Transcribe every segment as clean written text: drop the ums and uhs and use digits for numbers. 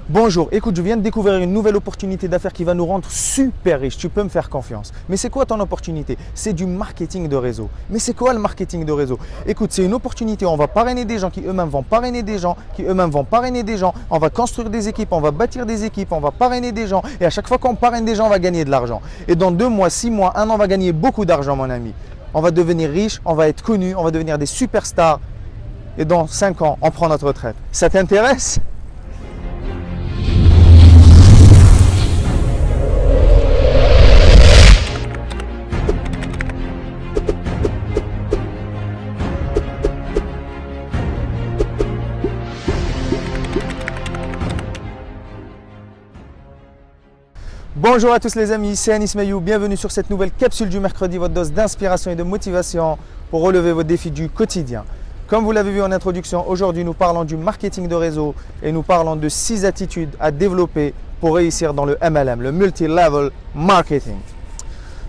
Bonjour, écoute, je viens de découvrir une nouvelle opportunité d'affaires qui va nous rendre super riches. Tu peux me faire confiance. Mais c'est quoi ton opportunité? C'est du marketing de réseau. Mais c'est quoi le marketing de réseau? Écoute, c'est une opportunité. On va parrainer des gens qui eux-mêmes vont parrainer des gens, qui eux-mêmes vont parrainer des gens. On va construire des équipes, on va bâtir des équipes, on va parrainer des gens. Et à chaque fois qu'on parraine des gens, on va gagner de l'argent. Et dans 2 mois, 6 mois, 1 an, on va gagner beaucoup d'argent, mon ami. On va devenir riche, on va être connu, on va devenir des superstars. Et dans 5 ans, on prend notre retraite. Ça t'intéresse? Bonjour à tous les amis, c'est Anis Mayou, bienvenue sur cette nouvelle capsule du mercredi, votre dose d'inspiration et de motivation pour relever vos défis du quotidien. Comme vous l'avez vu en introduction, aujourd'hui nous parlons du marketing de réseau et nous parlons de 6 attitudes à développer pour réussir dans le MLM, le Multi-Level Marketing.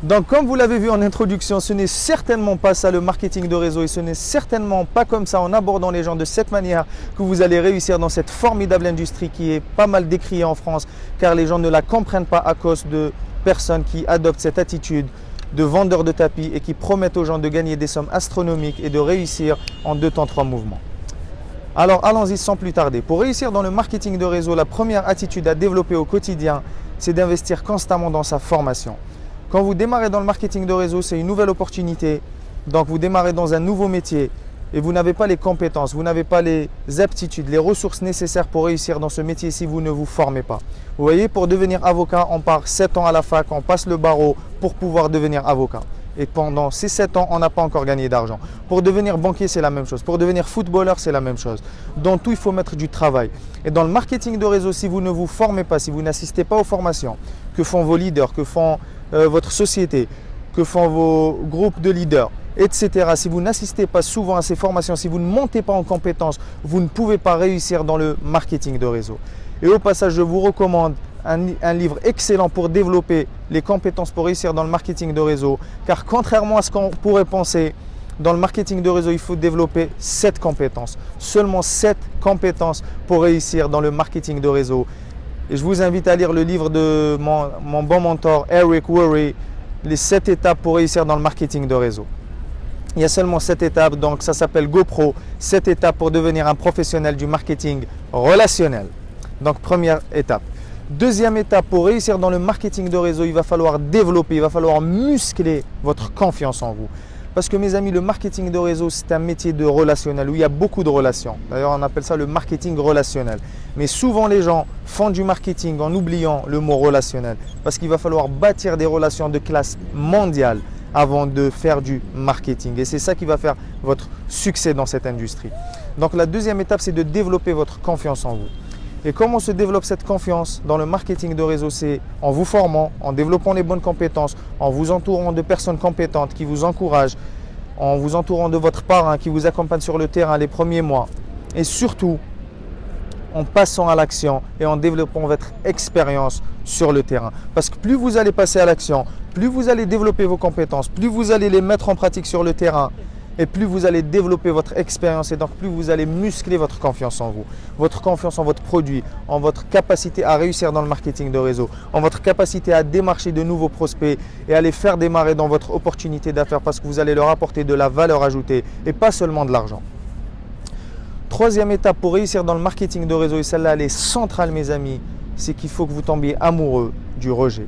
Donc comme vous l'avez vu en introduction, ce n'est certainement pas ça le marketing de réseau et ce n'est certainement pas comme ça en abordant les gens de cette manière que vous allez réussir dans cette formidable industrie qui est pas mal décriée en France car les gens ne la comprennent pas à cause de personnes qui adoptent cette attitude de vendeurs de tapis et qui promettent aux gens de gagner des sommes astronomiques et de réussir en 2 temps 3 mouvements. Alors allons-y sans plus tarder. Pour réussir dans le marketing de réseau, la première attitude à développer au quotidien, c'est d'investir constamment dans sa formation. Quand vous démarrez dans le marketing de réseau, c'est une nouvelle opportunité. Donc vous démarrez dans un nouveau métier et vous n'avez pas les compétences, vous n'avez pas les aptitudes, les ressources nécessaires pour réussir dans ce métier si vous ne vous formez pas. Vous voyez, pour devenir avocat, on part 7 ans à la fac, on passe le barreau pour pouvoir devenir avocat. Et pendant ces 7 ans, on n'a pas encore gagné d'argent. Pour devenir banquier, c'est la même chose. Pour devenir footballeur, c'est la même chose. Dans tout, il faut mettre du travail. Et dans le marketing de réseau, si vous ne vous formez pas, si vous n'assistez pas aux formations que font vos leaders, que font votre société, que font vos groupes de leaders, etc. Si vous n'assistez pas souvent à ces formations, si vous ne montez pas en compétences, vous ne pouvez pas réussir dans le marketing de réseau. Et au passage, je vous recommande un livre excellent pour développer les compétences pour réussir dans le marketing de réseau. Car contrairement à ce qu'on pourrait penser, dans le marketing de réseau, il faut développer 7 compétences. Seulement 7 compétences pour réussir dans le marketing de réseau. Et je vous invite à lire le livre de mon bon mentor, Eric Worre, les 7 étapes pour réussir dans le marketing de réseau. Il y a seulement 7 étapes, donc ça s'appelle GoPro, 7 étapes pour devenir un professionnel du marketing relationnel. Donc première étape. Deuxième étape, pour réussir dans le marketing de réseau, il va falloir développer, il va falloir muscler votre confiance en vous. Parce que mes amis, le marketing de réseau, c'est un métier de relationnel où il y a beaucoup de relations. D'ailleurs, on appelle ça le marketing relationnel. Mais souvent, les gens font du marketing en oubliant le mot relationnel. Parce qu'il va falloir bâtir des relations de classe mondiale avant de faire du marketing. Et c'est ça qui va faire votre succès dans cette industrie. Donc, la deuxième étape, c'est de développer votre confiance en vous. Et comment se développe cette confiance dans le marketing de réseau? C'est en vous formant, en développant les bonnes compétences, en vous entourant de personnes compétentes qui vous encouragent, en vous entourant de votre parrain qui vous accompagne sur le terrain les premiers mois. Et surtout, en passant à l'action et en développant votre expérience sur le terrain. Parce que plus vous allez passer à l'action, plus vous allez développer vos compétences, plus vous allez les mettre en pratique sur le terrain, et plus vous allez développer votre expérience et donc plus vous allez muscler votre confiance en vous, votre confiance en votre produit, en votre capacité à réussir dans le marketing de réseau, en votre capacité à démarcher de nouveaux prospects et à les faire démarrer dans votre opportunité d'affaires parce que vous allez leur apporter de la valeur ajoutée et pas seulement de l'argent. Troisième étape pour réussir dans le marketing de réseau, et celle-là elle est centrale mes amis, c'est qu'il faut que vous tombiez amoureux du rejet.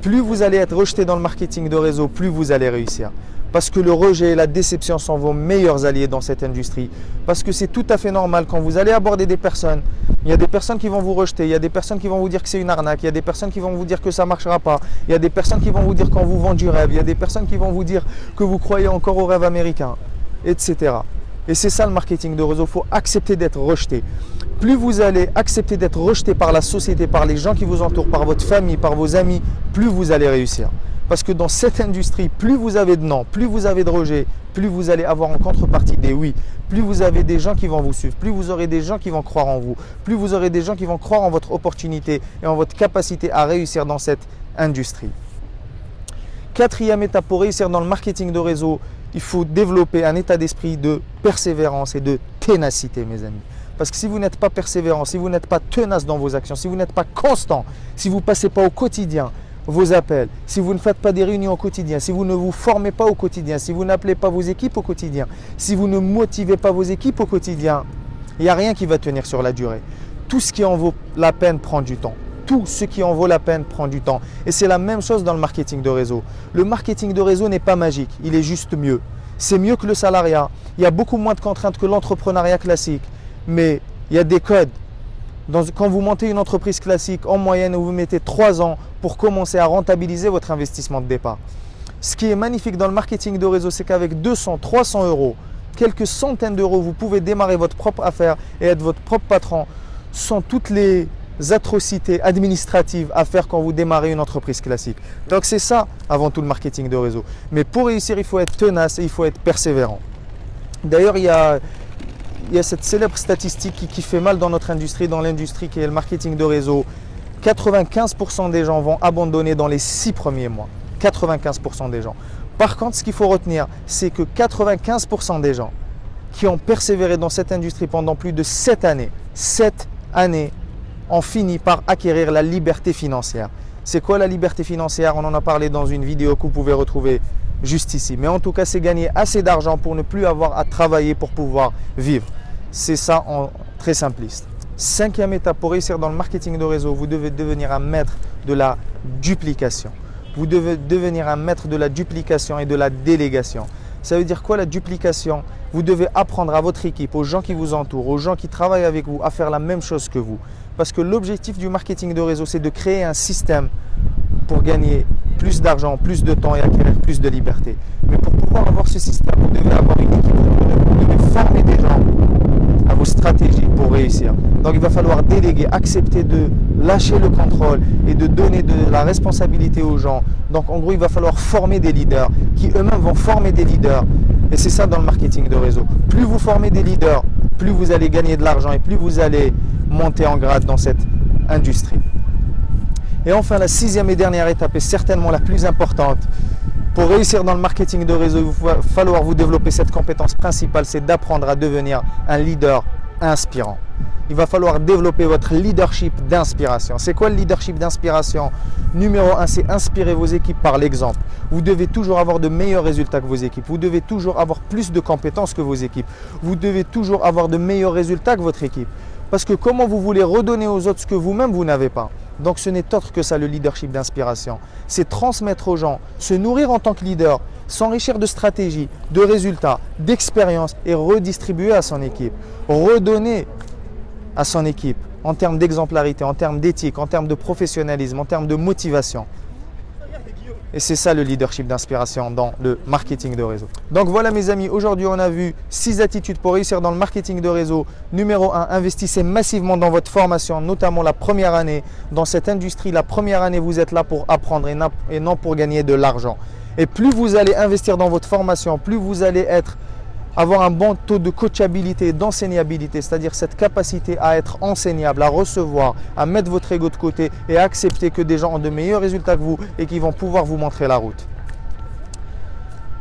Plus vous allez être rejeté dans le marketing de réseau, plus vous allez réussir. Parce que le rejet et la déception sont vos meilleurs alliés dans cette industrie. Parce que c'est tout à fait normal quand vous allez aborder des personnes, il y a des personnes qui vont vous rejeter, il y a des personnes qui vont vous dire que c'est une arnaque, il y a des personnes qui vont vous dire que ça ne marchera pas, il y a des personnes qui vont vous dire qu'on vous vend du rêve, il y a des personnes qui vont vous dire que vous croyez encore au rêve américain, etc. Et c'est ça le marketing de réseau, il faut accepter d'être rejeté. Plus vous allez accepter d'être rejeté par la société, par les gens qui vous entourent, par votre famille, par vos amis, plus vous allez réussir. Parce que dans cette industrie, plus vous avez de non, plus vous avez de rejet, plus vous allez avoir en contrepartie des oui. Plus vous avez des gens qui vont vous suivre, plus vous aurez des gens qui vont croire en vous, plus vous aurez des gens qui vont croire en votre opportunité et en votre capacité à réussir dans cette industrie. Quatrième étape pour réussir dans le marketing de réseau, il faut développer un état d'esprit de persévérance et de ténacité, mes amis. Parce que si vous n'êtes pas persévérant, si vous n'êtes pas tenace dans vos actions, si vous n'êtes pas constant, si vous ne passez pas au quotidien vos appels, si vous ne faites pas des réunions au quotidien, si vous ne vous formez pas au quotidien, si vous n'appelez pas vos équipes au quotidien, si vous ne motivez pas vos équipes au quotidien, il n'y a rien qui va tenir sur la durée. Tout ce qui en vaut la peine prend du temps. Tout ce qui en vaut la peine prend du temps. Et c'est la même chose dans le marketing de réseau. Le marketing de réseau n'est pas magique, il est juste mieux. C'est mieux que le salariat. Il y a beaucoup moins de contraintes que l'entrepreneuriat classique. Mais il y a des codes. Quand vous montez une entreprise classique, en moyenne, vous mettez 3 ans pour commencer à rentabiliser votre investissement de départ. Ce qui est magnifique dans le marketing de réseau, c'est qu'avec 200, 300 euros, quelques centaines d'euros, vous pouvez démarrer votre propre affaire et être votre propre patron sans toutes les atrocités administratives à faire quand vous démarrez une entreprise classique. Donc c'est ça avant tout le marketing de réseau. Mais pour réussir, il faut être tenace et il faut être persévérant. D'ailleurs, il y a cette célèbre statistique qui fait mal dans notre industrie, dans l'industrie qui est le marketing de réseau. 95% des gens vont abandonner dans les 6 premiers mois. 95% des gens. Par contre, ce qu'il faut retenir, c'est que 95% des gens qui ont persévéré dans cette industrie pendant plus de 7 années, ont fini par acquérir la liberté financière. C'est quoi la liberté financière? On en a parlé dans une vidéo que vous pouvez retrouver juste ici. Mais en tout cas, c'est gagner assez d'argent pour ne plus avoir à travailler pour pouvoir vivre. C'est ça en très simpliste. 5e étape pour réussir dans le marketing de réseau, vous devez devenir un maître de la duplication. Vous devez devenir un maître de la duplication et de la délégation. Ça veut dire quoi la duplication? Vous devez apprendre à votre équipe, aux gens qui vous entourent, aux gens qui travaillent avec vous à faire la même chose que vous. Parce que l'objectif du marketing de réseau, c'est de créer un système pour gagner plus d'argent, plus de temps et acquérir plus de liberté. Mais pour pouvoir avoir ce système, vous devez avoir une équipe, vous devez former des gens à vos stratégies pour réussir. Donc il va falloir déléguer, accepter de lâcher le contrôle et de donner de la responsabilité aux gens. Donc en gros, il va falloir former des leaders qui eux-mêmes vont former des leaders. Et c'est ça dans le marketing de réseau. Plus vous formez des leaders, plus vous allez gagner de l'argent et plus vous allez monter en grade dans cette industrie. Et enfin, la 6e et dernière étape est certainement la plus importante. Pour réussir dans le marketing de réseau, il va falloir vous développer cette compétence principale, c'est d'apprendre à devenir un leader inspirant. Il va falloir développer votre leadership d'inspiration. C'est quoi le leadership d'inspiration? Numéro 1, c'est inspirer vos équipes par l'exemple. Vous devez toujours avoir de meilleurs résultats que vos équipes. Vous devez toujours avoir plus de compétences que vos équipes. Vous devez toujours avoir de meilleurs résultats que votre équipe. Parce que comment vous voulez redonner aux autres ce que vous-même vous n'avez pas? Donc ce n'est autre que ça le leadership d'inspiration. C'est transmettre aux gens, se nourrir en tant que leader, s'enrichir de stratégies, de résultats, d'expériences et redistribuer à son équipe. Redonner à son équipe en termes d'exemplarité, en termes d'éthique, en termes de professionnalisme, en termes de motivation. Et c'est ça le leadership d'inspiration dans le marketing de réseau. Donc voilà mes amis, aujourd'hui on a vu 6 attitudes pour réussir dans le marketing de réseau. Numéro 1, investissez massivement dans votre formation, notamment la première année. Dans cette industrie, la première année, vous êtes là pour apprendre et non pour gagner de l'argent. Et plus vous allez investir dans votre formation, plus vous allez avoir un bon taux de coachabilité et d'enseignabilité, c'est-à-dire cette capacité à être enseignable, à recevoir, à mettre votre ego de côté et à accepter que des gens ont de meilleurs résultats que vous et qui vont pouvoir vous montrer la route.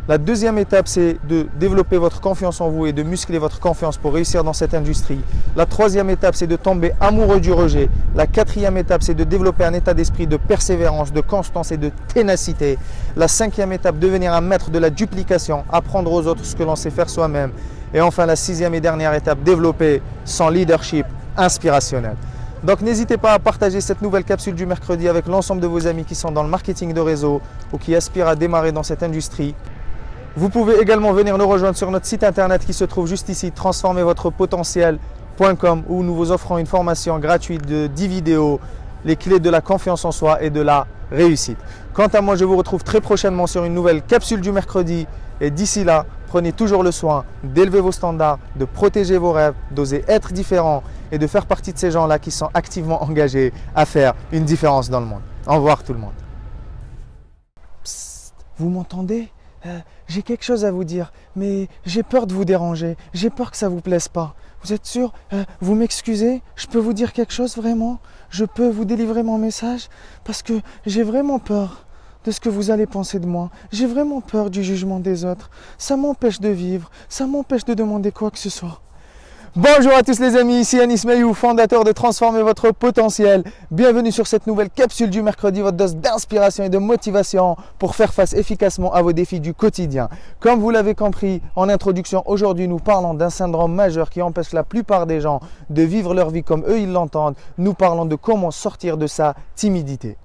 La 2e étape, c'est de développer votre confiance en vous et de muscler votre confiance pour réussir dans cette industrie. La 3e étape, c'est de tomber amoureux du rejet. La 4e étape, c'est de développer un état d'esprit de persévérance, de constance et de ténacité. La 5e étape, devenir un maître de la duplication, apprendre aux autres ce que l'on sait faire soi-même. Et enfin, la 6e et dernière étape, développer son leadership inspirationnel. Donc n'hésitez pas à partager cette nouvelle capsule du mercredi avec l'ensemble de vos amis qui sont dans le marketing de réseau ou qui aspirent à démarrer dans cette industrie. Vous pouvez également venir nous rejoindre sur notre site internet qui se trouve juste ici, transformervotrePotentiel.com, où nous vous offrons une formation gratuite de 10 vidéos, les clés de la confiance en soi et de la réussite. Quant à moi, je vous retrouve très prochainement sur une nouvelle capsule du mercredi. Et d'ici là, prenez toujours le soin d'élever vos standards, de protéger vos rêves, d'oser être différent et de faire partie de ces gens-là qui sont activement engagés à faire une différence dans le monde. Au revoir tout le monde. Psst, vous m'entendez ? J'ai quelque chose à vous dire, mais j'ai peur de vous déranger, j'ai peur que ça ne vous plaise pas. Vous êtes sûr? Vous m'excusez? Je peux vous dire quelque chose vraiment? Je peux vous délivrer mon message? Parce que j'ai vraiment peur de ce que vous allez penser de moi. J'ai vraiment peur du jugement des autres. Ça m'empêche de vivre, ça m'empêche de demander quoi que ce soit. Bonjour à tous les amis, ici Anis Mayou, fondateur de Transformer votre potentiel. Bienvenue sur cette nouvelle capsule du mercredi, votre dose d'inspiration et de motivation pour faire face efficacement à vos défis du quotidien. Comme vous l'avez compris en introduction, aujourd'hui nous parlons d'un syndrome majeur qui empêche la plupart des gens de vivre leur vie comme eux ils l'entendent. Nous parlons de comment sortir de sa timidité.